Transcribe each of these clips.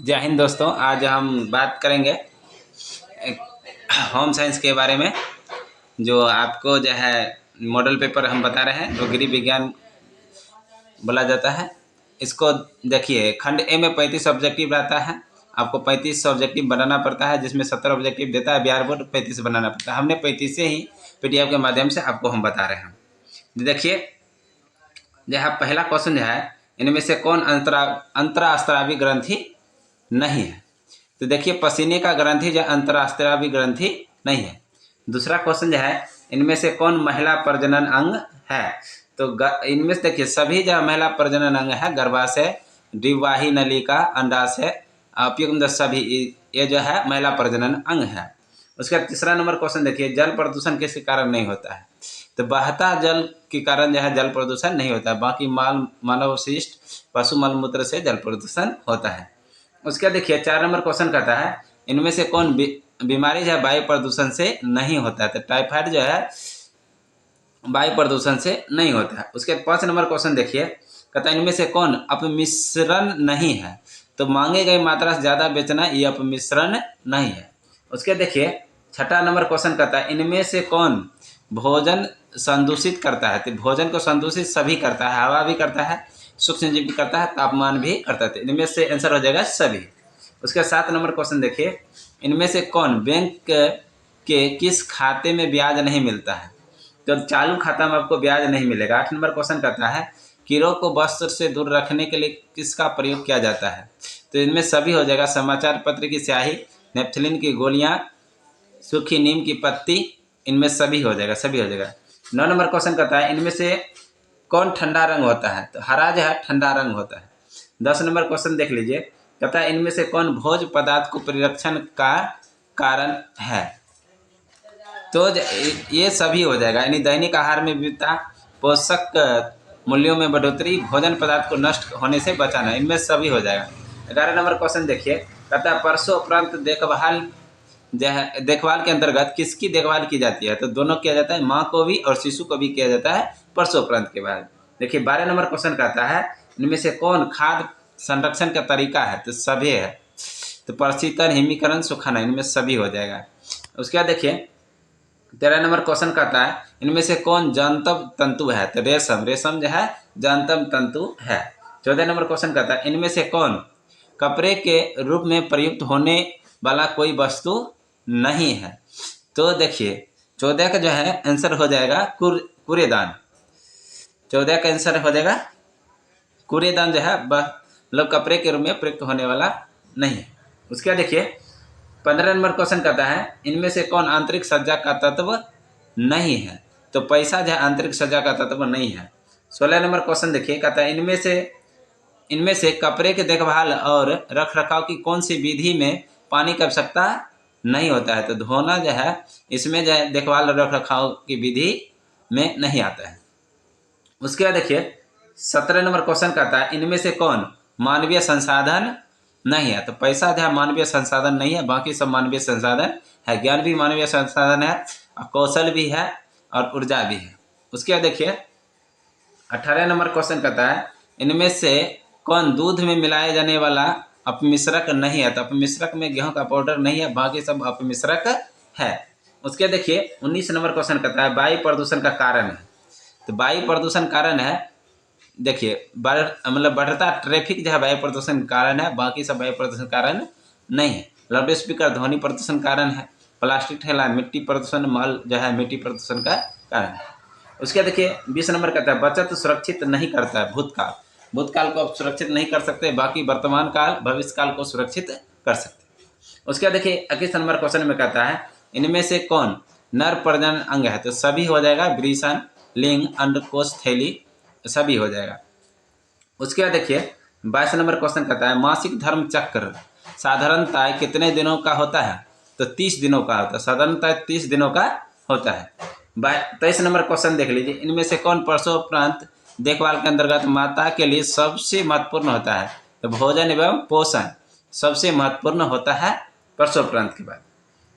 जय हिंद दोस्तों। आज हम बात करेंगे एक होम साइंस के बारे में। जो आपको जो है मॉडल पेपर हम बता रहे हैं, जो गृह विज्ञान बोला जाता है। इसको देखिए, खंड ए में 35 ऑब्जेक्टिव रहता है। आपको 35 ऑब्जेक्टिव बनाना पड़ता है, जिसमें 70 ऑब्जेक्टिव देता है बिहार बोर्ड। 35 बनाना पड़ता है। हमने 35 से ही PDF के माध्यम से आपको हम बता रहे हैं। देखिए, यह पहला क्वेश्चन जो है, इनमें से कौन अंतरास्त्रावी ग्रंथि नहीं है? तो देखिए, पसीने का ग्रंथि जो अंतरास्त्रावी ग्रंथि नहीं है। दूसरा क्वेश्चन जो है, इनमें से कौन महिला प्रजनन अंग है? तो इनमें से देखिए, सभी जो महिला प्रजनन अंग है, गर्भाशय, डिंबवाही नलिका, अंडाशय, अपयुग्म सभी ये जो है महिला प्रजनन अंग है। उसका तीसरा नंबर क्वेश्चन देखिए, जल प्रदूषण किस कारण नहीं होता है? तो बहता जल के कारण जो है जल प्रदूषण नहीं होता है। बाकी मानव अवशिष्ट, पशु मलमूत्र से जल प्रदूषण होता है। उसके देखिए 4 नंबर क्वेश्चन कहता है, इनमें से कौन बीमारी जो है वायु प्रदूषण से नहीं होता है? तो टाइफाइड जो है वायु प्रदूषण से नहीं होता है। उसके 5 नंबर क्वेश्चन देखिए, कहता है इनमें से कौन अपमिश्रण नहीं है? तो मांगे गई मात्रा से ज़्यादा बेचना ये अपमिश्रण नहीं है। उसके देखिए 6ठा नंबर क्वेश्चन कहता है, इनमें से कौन भोजन संदूषित करता है? तो भोजन को संदूषित सभी करता है, हवा भी करता है, सूक्ष्म जीव भी करता है, तापमान भी करता है। इनमें से आंसर हो जाएगा सभी। उसके 7 नंबर क्वेश्चन देखिए, इनमें से कौन बैंक के किस खाते में ब्याज नहीं मिलता है? तो चालू खाता में आपको ब्याज नहीं मिलेगा। 8 नंबर क्वेश्चन कहता है, कीड़ों को वस्त्र से दूर रखने के लिए किसका प्रयोग किया जाता है? तो इनमें सभी हो जाएगा। समाचार पत्र की स्याही, नेपथलीन की गोलियां, सूखी नीम की पत्ती, इनमें सभी हो जाएगा, सभी हो जाएगा। 9 नंबर क्वेश्चन कहता है, इनमें से कौन ठंडा रंग होता है? तो हरा जो है ठंडा रंग होता है। 10 नंबर क्वेश्चन देख लीजिए, कहता है इनमें से कौन भोज्य पदार्थ को परिरक्षण का कारण है? तो ये सभी हो जाएगा। यानी दैनिक आहार में विविधता, पोषक मूल्यों में बढ़ोतरी, भोजन पदार्थ को नष्ट होने से बचाना, इनमें सभी हो जाएगा। 11 नंबर क्वेश्चन देखिए, कहता है प्रसव उपरांत देखभाल के अंतर्गत किसकी देखभाल की जाती है? तो दोनों किया जाता है, माँ को भी और शिशु को भी किया जाता है प्रसव उपरांत के बाद। देखिए 12 नंबर क्वेश्चन कहता है, इनमें से कौन खाद्य संरक्षण का तरीका है? तो सभी है। तो प्रशीतन, हिमीकरण, सुखाना, इनमें सभी हो जाएगा। उसके बाद देखिए 13 नंबर क्वेश्चन कहता है, इनमें से कौन जांतव तंतु है? तो रेशम, रेशम जो है जांतव तंतु है। 14 नंबर क्वेश्चन कहता है, इनमें से कौन कपड़े के रूप में प्रयुक्त होने वाला कोई वस्तु नहीं है? तो देखिए 14 का जो है आंसर हो जाएगा कूड़ेदान। 14 का आंसर हो जाएगा कूड़ेदान, जो है मतलब कपड़े के रूप में प्रयुक्त होने वाला नहीं है। उसके बाद देखिए 15 नंबर क्वेश्चन कहता है, इनमें से कौन आंतरिक सज्जा का तत्व नहीं है? तो पैसा जो है आंतरिक सज्जा का तत्व नहीं है। 16 नंबर क्वेश्चन देखिए, कहता है इनमें से कपड़े के देखभाल और रख रखाव की कौन सी विधि में पानी की आवश्यकता नहीं होता है? तो धोना जो है इसमें जो है देखभाल और रख रखाव की विधि में नहीं आता है। उसके बाद देखिए 17 नंबर क्वेश्चन कहता है, इनमें से कौन मानवीय संसाधन नहीं है? तो पैसा जो है मानवीय संसाधन नहीं है, बाकी सब मानवीय संसाधन है। ज्ञान भी मानवीय संसाधन है, कौशल भी है और ऊर्जा भी है। उसके बाद देखिए 18 नंबर क्वेश्चन कहता है, इनमें से कौन दूध में मिलाए जाने वाला अपमिश्रक नहीं है? तो अपमिश्रक में गेहूं का पाउडर नहीं है, बाकी सब अपमिश्रक है। उसके देखिए 19 नंबर क्वेश्चन कहता है, वायु प्रदूषण का कारण है। तो वायु प्रदूषण कारण है, देखिए बढ़ता ट्रैफिक जो है वायु प्रदूषण कारण है, बाकी सब वायु प्रदूषण कारण नहीं है। लाउड स्पीकर ध्वनि प्रदूषण कारण है। प्लास्टिक ठेला मिट्टी प्रदूषण, माल जो है मिट्टी प्रदूषण का कारण है। उसके देखिए 20 नंबर कहता है, बचत सुरक्षित नहीं करता है भूतकाल। भूतकाल को आप सुरक्षित नहीं कर सकते, बाकी वर्तमान काल भविष्य काल को सुरक्षित कर सकते। उसके देखिए 21 नंबर क्वेश्चन में कहता है, इनमें से कौन नर प्रजनन अंग है? तो सभी हो जाएगा, वृषण, लिंग, अंडकोश, थैली, सभी हो जाएगा। उसके बाद देखिए 22 नंबर क्वेश्चन कहता है, मासिक धर्म चक्र साधारणतः कितने दिनों का होता है? तो 30 दिनों का होता है, साधारणतः 30 दिनों का होता है। 23 नंबर क्वेश्चन देख लीजिए, इनमें से कौन प्रसव उपरांत देखभाल के अंतर्गत माता के लिए सबसे महत्वपूर्ण होता है? तो भोजन एवं पोषण सबसे महत्वपूर्ण होता है प्रसव उपरांत के बाद।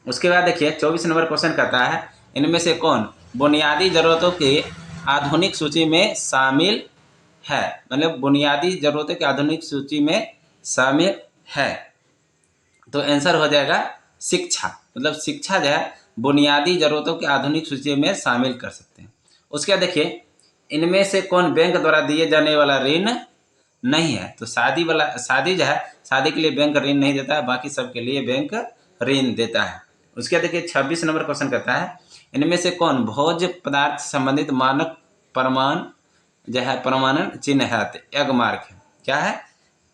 उसके बाद देखिए 24 नंबर क्वेश्चन कहता है, इनमें से कौन बुनियादी जरूरतों की आधुनिक सूची में शामिल है? मतलब बुनियादी जरूरतों की आधुनिक सूची में शामिल है। तो आंसर हो जाएगा शिक्षा। मतलब शिक्षा जो है बुनियादी जरूरतों की आधुनिक सूची में शामिल कर सकते हैं। उसके बाद देखिए, इनमें से कौन बैंक द्वारा दिए जाने वाला ऋण नहीं है? तो शादी जो है, शादी के लिए बैंक ऋण नहीं देता है, बाकी सबके लिए बैंक ऋण देता है। उसके बाद देखिए 26 नंबर क्वेश्चन कहता है, इनमें से कौन भोज्य पदार्थ संबंधित मानक प्रमाण जो है प्रमाणन चिन्ह है? एग मार्क है। क्या है?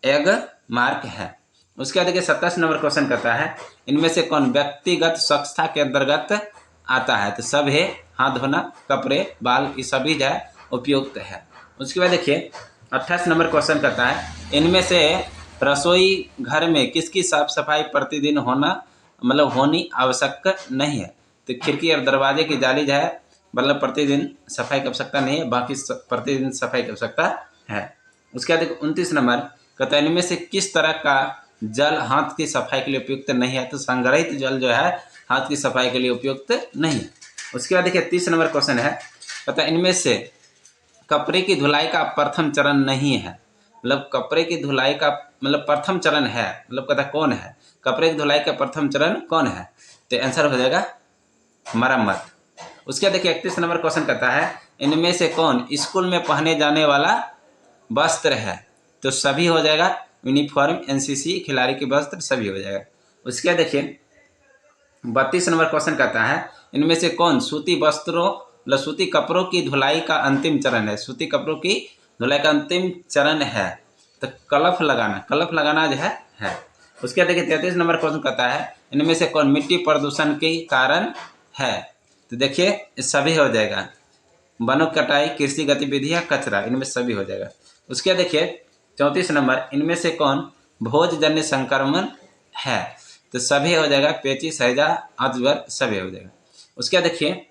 एग मार्क है। उसके बाद देखिए 27 नंबर क्वेश्चन कहता है, इनमें से कौन व्यक्तिगत स्वच्छता के अंतर्गत आता है? तो सब है, हाथ धोना, कपड़े, बाल, ये सभी जो है उपयुक्त है। उसके बाद देखिए 28 नंबर क्वेश्चन कहता है, इनमें से रसोई घर में किसकी साफ सफाई प्रतिदिन होनी आवश्यक नहीं है? तो खिड़की और दरवाजे की जाली जो है मतलब प्रतिदिन सफाई की आवश्यकता नहीं है, बाकी प्रतिदिन सफाई की आवश्यकता है। उसके बाद 29 नंबर कहता है, इनमें से किस तरह का जल हाथ की सफाई के लिए उपयुक्त नहीं है? तो संग्रहित जल जो है हाथ की सफाई के लिए उपयुक्त नहीं है। उसके बाद देखिए 30 नंबर क्वेश्चन है, कहता है इनमें से कपड़े की धुलाई का प्रथम चरण नहीं है। मतलब कपड़े की धुलाई का मतलब प्रथम चरण है, मतलब कहता कौन है? कपड़े की धुलाई का प्रथम चरण कौन है? तो आंसर हो जाएगा मरम्मत। उसके देखिए 31 नंबर क्वेश्चन कहता है, इनमें से कौन स्कूल में पहने जाने वाला वस्त्र है? तो सभी हो जाएगा, यूनिफॉर्म, एनसीसी, खिलाड़ी के वस्त्र, सभी हो जाएगा। उसके देखिए 32 नंबर क्वेश्चन कहता है, इनमें से कौन सूती वस्त्रों मतलब सूती कपड़ों की धुलाई का अंतिम चरण है? सूती कपड़ों की धुलाई का अंतिम चरण है तो कलफ लगाना जो है। उसके देखिए 33 नंबर क्वेश्चन कहता है, इनमें से कौन मिट्टी प्रदूषण के कारण है? तो देखिए सभी हो जाएगा, वनों कटाई, कृषि गतिविधियां, कचरा, इनमें सभी हो जाएगा। उसके देखिए 34 नंबर, इनमें से कौन भोजजन्य संक्रमण है? तो सभी हो जाएगा, पेचिश, हैजा, अजगर, सभी हो जाएगा। उसके देखिए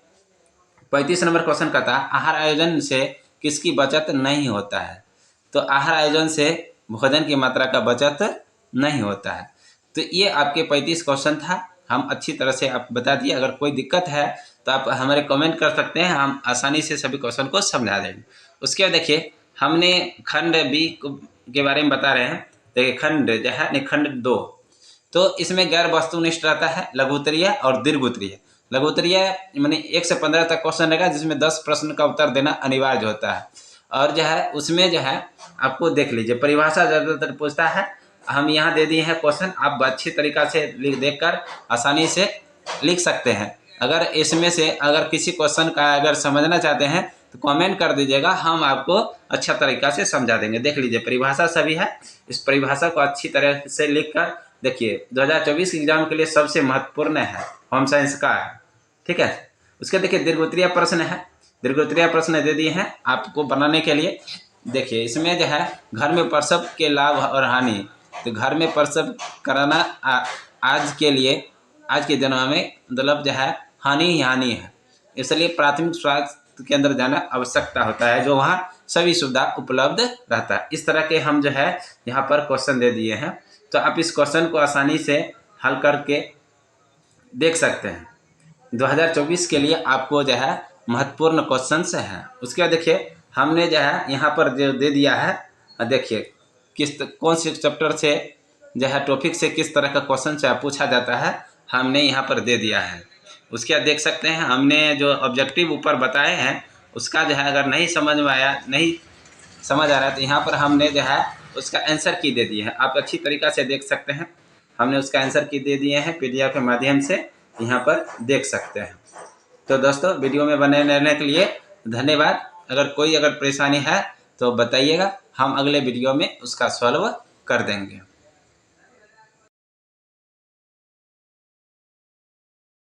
35 नंबर क्वेश्चन कहता है, आहार आयोजन से किसकी बचत नहीं होता है? तो आहार आयोजन से भोजन की मात्रा का बचत नहीं होता है। तो ये आपके 35 क्वेश्चन था, हम अच्छी तरह से आप बता दिए। अगर कोई दिक्कत है तो आप हमारे कमेंट कर सकते हैं, हम आसानी से सभी क्वेश्चन को समझा देंगे। उसके बाद देखिए हमने खंड बी के बारे में बता रहे हैं। देखिए खंड जो है खंड 2, तो इसमें गैर वस्तुनिष्ठ रहता है, लघु उत्तरीय और दीर्घ उत्तरीय। लघु उत्तरीय माने 1 से 15 तक क्वेश्चन रहेगा, जिसमें 10 प्रश्न का उत्तर देना अनिवार्य होता है। और जो है उसमें जो है आपको देख लीजिए परिभाषा ज़्यादातर पूछता है, हम यहाँ दे दिए हैं क्वेश्चन, आप अच्छी तरीक़ा से देख कर आसानी से लिख सकते हैं। अगर इसमें से अगर किसी क्वेश्चन का अगर समझना चाहते हैं तो कमेंट कर दीजिएगा, हम आपको अच्छा तरीक़ा से समझा देंगे। देख लीजिए परिभाषा सभी है, इस परिभाषा को अच्छी तरह से लिख कर देखिए 2024 एग्जाम के लिए सबसे महत्वपूर्ण है, होम साइंस का है, ठीक है। उसके देखिए दीर्घोत्तरीय प्रश्न है, दीर्घोत्तरीय प्रश्न दे दिए हैं आपको बनाने के लिए। देखिए इसमें जो है घर में प्रसव के लाभ और हानि, तो घर में प्रसव कराना आज के जन्म में मतलब जो है हानि ही हानि है, इसलिए प्राथमिक स्वास्थ्य केंद्र जाना आवश्यकता होता है, जो वहाँ सभी सुविधा उपलब्ध रहता है। इस तरह के हम जो है यहाँ पर क्वेश्चन दे दिए हैं, तो आप इस क्वेश्चन को आसानी से हल करके देख सकते हैं। 2024 के लिए आपको जो है महत्वपूर्ण क्वेश्चन से हैं। उसके बाद देखिए हमने जो है यहाँ पर जो दे दिया है, देखिए कौन से चैप्टर से जो है टॉपिक से किस तरह का क्वेश्चन से पूछा जाता है, हमने यहाँ पर दे दिया है। उसके बाद देख सकते हैं हमने जो ऑब्जेक्टिव ऊपर बताए हैं उसका जो है अगर नहीं समझ में आया, नहीं समझ आ रहा है, तो यहाँ पर हमने जो है उसका आंसर की दे दिए हैं, आप अच्छी तरीक़ा से देख सकते हैं। हमने उसका आंसर की दे दिए हैं, PDF के माध्यम से यहाँ पर देख सकते हैं। तो दोस्तों वीडियो में बने रहने के लिए धन्यवाद। अगर परेशानी है तो बताइएगा, हम अगले वीडियो में उसका सॉल्व कर देंगे।